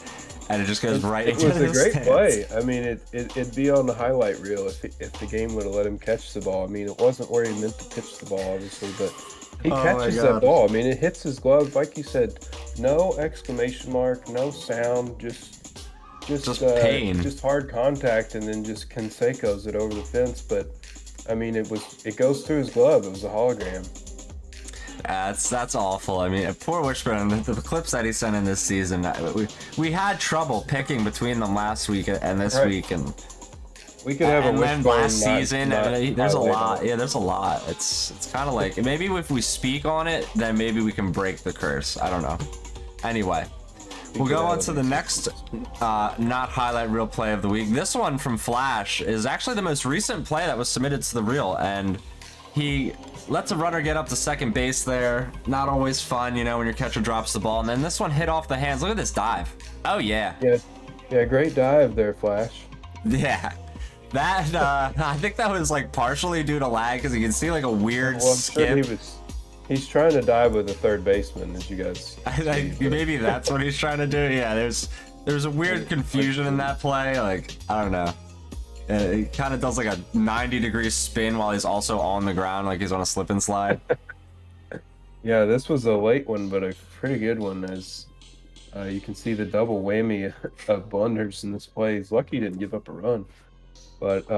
and it just goes right into his stands. It was a great stands. play. I mean, it'd be on the highlight reel if the game would have let him catch the ball. I mean, it wasn't where he meant to pitch the ball, obviously, but he catches that ball. I mean, it hits his glove, like you said. No exclamation mark, no sound, just pain, just hard contact, and then just Canseco's it over the fence. But I mean, it goes through his glove. It was a hologram. That's awful. I mean, poor Wishbone. The clips that he sent in this season, we had trouble picking between them last week and this week, and we could have a Wishbone last season. There's a lot. Yeah, there's a lot. It's kind of like, maybe if we speak on it, then maybe we can break the curse. I don't know. Anyway. We'll go on to the next not highlight reel play of the week. This one from Flash is actually the most recent play that was submitted to the reel, and he lets a runner get up to second base there. Not always fun, when your catcher drops the ball. And then this one hit off the hands. Look at this dive. Oh, yeah. Yeah, great dive there, Flash. Yeah. That, I think that was like partially due to lag, because you can see like a weird skip. Sure he's trying to dive with a third baseman, as you guys see, maybe that's what he's trying to do. Yeah, there's a weird confusion in that play. Like, I don't know. He kind of does like a 90-degree spin while he's also on the ground, like he's on a slip and slide. Yeah, this was a late one, but a pretty good one, as you can see the double whammy of blunders in this play. He's lucky he didn't give up a run. But,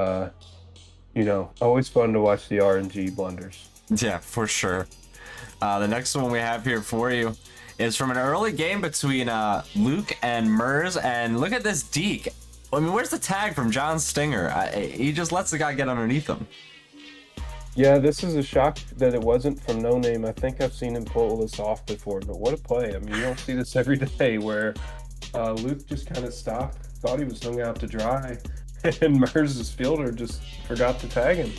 always fun to watch the RNG blunders. Yeah, for sure. The next one we have here for you is from an early game between Luke and Mers, and look at this deke. I mean, where's the tag from John Stinger? He just lets the guy get underneath him. Yeah, this is a shock that it wasn't from No Name. I think I've seen him pull this off before, but what a play. I mean, you don't see this every day, where Luke just kind of stopped, thought he was hung out to dry, and Mers' fielder just forgot to tag him.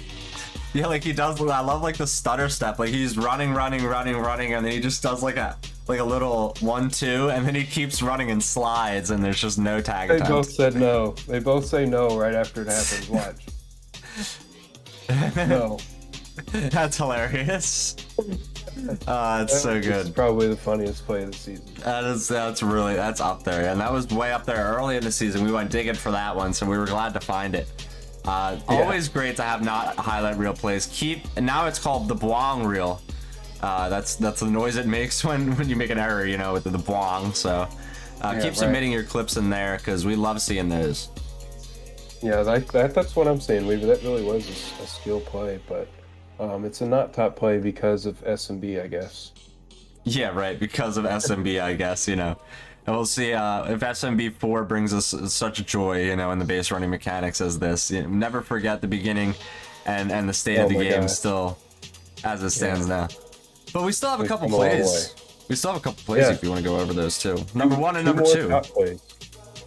Yeah, like he does. I love like the stutter step. Like he's running, and then he just does like a little 1-2, and then he keeps running and slides, and there's just no tag They attempt. both said no. They both say no right after it happens. Watch. No. That's hilarious. It's so good. It's probably the funniest play of the season. That's up there, and that was way up there early in the season. We went digging for that one, so we were glad to find it. Always great to have not highlight reel plays. And now it's called the boing reel. That's the noise it makes when you make an error, you know, with the boing. So keep submitting your clips in there because we love seeing those. Yeah, that's what I'm saying. That really was a skill play, but it's a not top play because of SMB, I guess. Yeah, right. Because of SMB, I guess, you know. And we'll see if SMB4 brings us such joy, you know, in the base running mechanics as this. You know, never forget the beginning and the state of the game still as it stands now. But we still have a couple plays. We still have a couple plays if you want to go over those too. Number 1 and number 2. Top plays.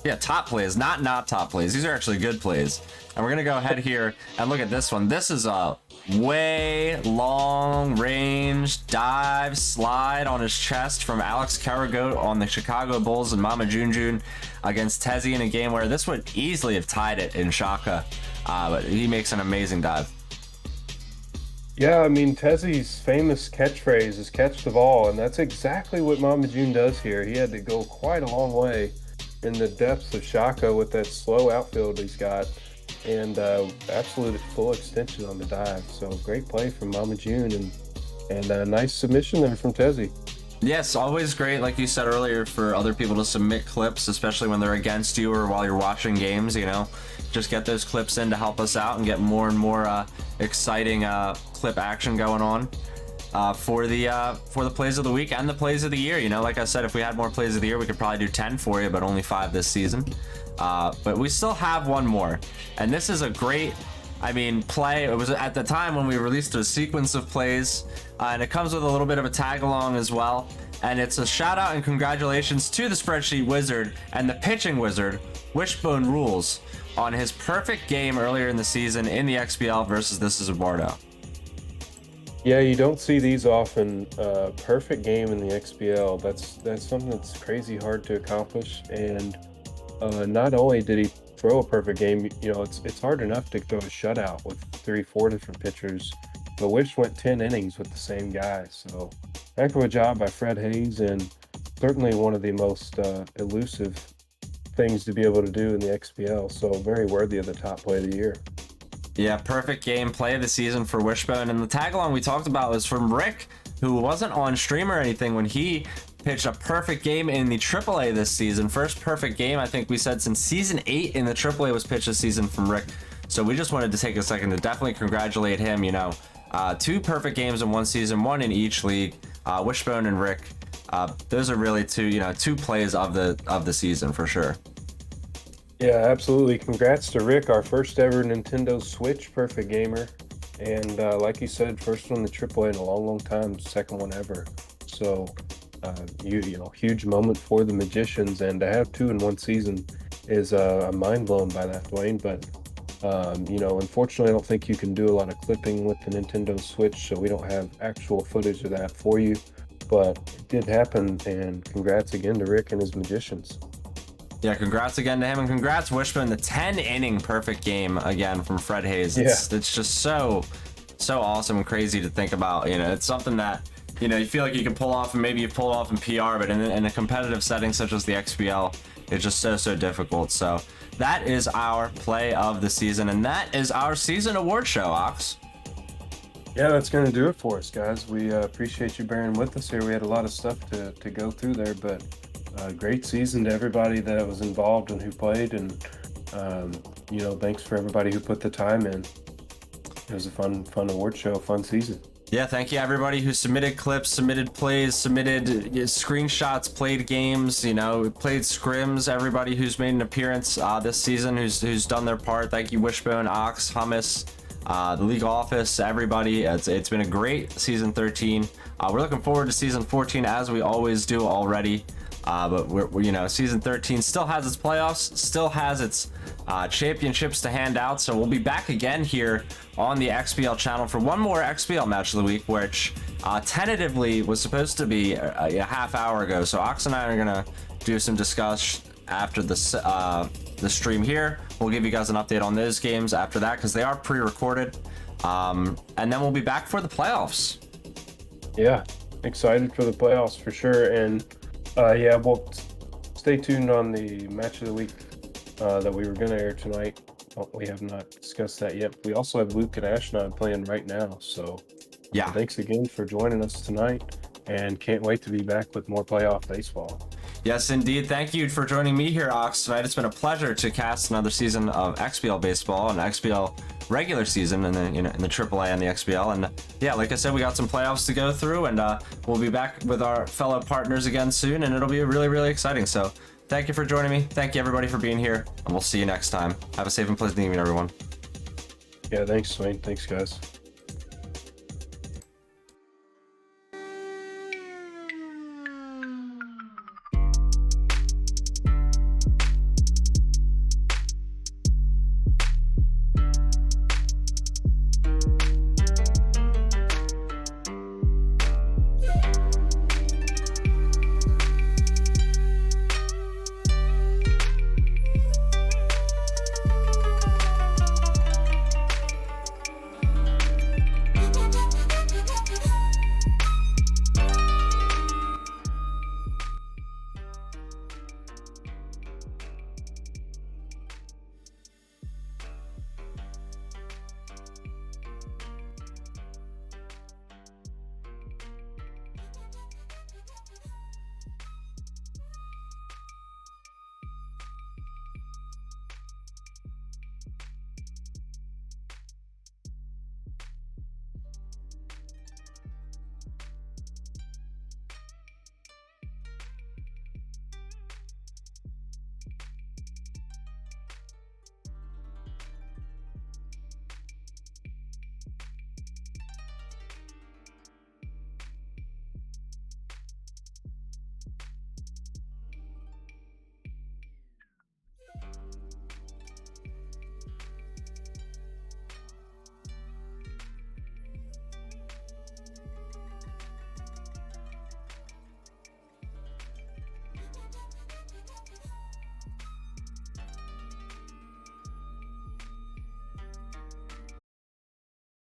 Yeah, top plays, not top plays. These are actually good plays. And we're going to go ahead here and look at this one. This is a way long range dive slide on his chest from Alex Karagoat on the Chicago Bulls and Mama Junjun against Tezzy in a game where this would easily have tied it in Shaka. But he makes an amazing dive. Yeah, I mean, Tezzy's famous catchphrase is catch the ball, and that's exactly what Mama June does here. He had to go quite a long way in the depths of Shaka with that slow outfield he's got, and absolute full extension on the dive. So great play from Mama June, and a nice submission there from Tezzy. Yes, always great, like you said earlier, for other people to submit clips, especially when they're against you or while you're watching games, you know. Just get those clips in to help us out and get more and more exciting clip action going on for the plays of the week and the plays of the year. You know, like I said, if we had more plays of the year, we could probably do 10 for you, but only 5 this season. But we still have one more, and this is a great, play. It was at the time when we released a sequence of plays, and it comes with a little bit of a tag along as well. And it's a shout out and congratulations to the spreadsheet wizard and the pitching wizard, Wishbone Rules, on his perfect game earlier in the season in the XBL versus This Is Eduardo. Yeah, you don't see these often. Perfect game in the XBL. That's something that's crazy hard to accomplish. And not only did he throw a perfect game, you know, it's hard enough to throw a shutout with 3-4 different pitchers. But Wish went 10 innings with the same guy. So heck of a job by Fred Hayes, and certainly one of the most elusive things to be able to do in the XBL. So very worthy of the top play of the year. Yeah, perfect game, play of the season for Wishbone. And the tag along we talked about was from Rick, who wasn't on stream or anything when he pitched a perfect game in the AAA this season. First perfect game, I think we said, since season 8 in the AAA was pitched this season from Rick. So we just wanted to take a second to definitely congratulate him. You know, 2 perfect games in one season, 1 in each league. Wishbone and Rick, those are really two plays of the season for sure. Yeah, absolutely. Congrats to Rick, our first ever Nintendo Switch perfect gamer. And like you said, first one in the AAA in a long, long time, second one ever. So, you know, huge moment for the Magicians. And to have 2 in one season is mind blown by that, Dwayne. But, you know, unfortunately, I don't think you can do a lot of clipping with the Nintendo Switch, so we don't have actual footage of that for you. But it did happen, and congrats again to Rick and his Magicians. Yeah, congrats again to him, and congrats Wishbone, the 10-inning perfect game again from Fred Hayes. It's just so awesome and crazy to think about. You know, it's something that, you know, you feel like you can pull off, and maybe you pull it off in PR, but in a competitive setting such as the XBL, it's just so difficult. So that is our play of the season, and that is our season award show, Ox. Yeah, that's going to do it for us, guys. We appreciate you bearing with us here. We had a lot of stuff to go through there, but great season to everybody that was involved and who played, and you know, thanks for everybody who put the time in. It was a fun award show, fun season. Yeah, thank you everybody who submitted clips, submitted plays, submitted screenshots, played games, you know, played scrims. Everybody who's made an appearance this season, who's done their part. Thank you, Wishbone, Ox, Hummus, the league office, everybody. It's been a great season 13. We're looking forward to season 14 as we always do already. But season 13 still has its playoffs, still has its championships to hand out. So we'll be back again here on the XBL channel for one more XBL match of the week, which tentatively was supposed to be a half hour ago. So Ox and I are gonna do some discussion after the stream here. We'll give you guys an update on those games after that because they are pre-recorded, and then we'll be back for the playoffs. Yeah, excited for the playoffs for sure. And well, stay tuned on the match of the week that we were going to air tonight. We have not discussed that yet. We also have Luke and Ashnod playing right now. So yeah, thanks again for joining us tonight, and can't wait to be back with more playoff baseball. Yes, indeed. Thank you for joining me here, Ox, tonight. It's been a pleasure to cast another season of XBL baseball, and XBL regular season, and then in the AAA and the XBL. And yeah, like I said, we got some playoffs to go through, and we'll be back with our fellow partners again soon, and it'll be really, really exciting. So thank you for joining me. Thank you everybody for being here, and we'll see you next time. Have a safe and pleasant evening, everyone. Yeah, thanks, Swain. Thanks, guys.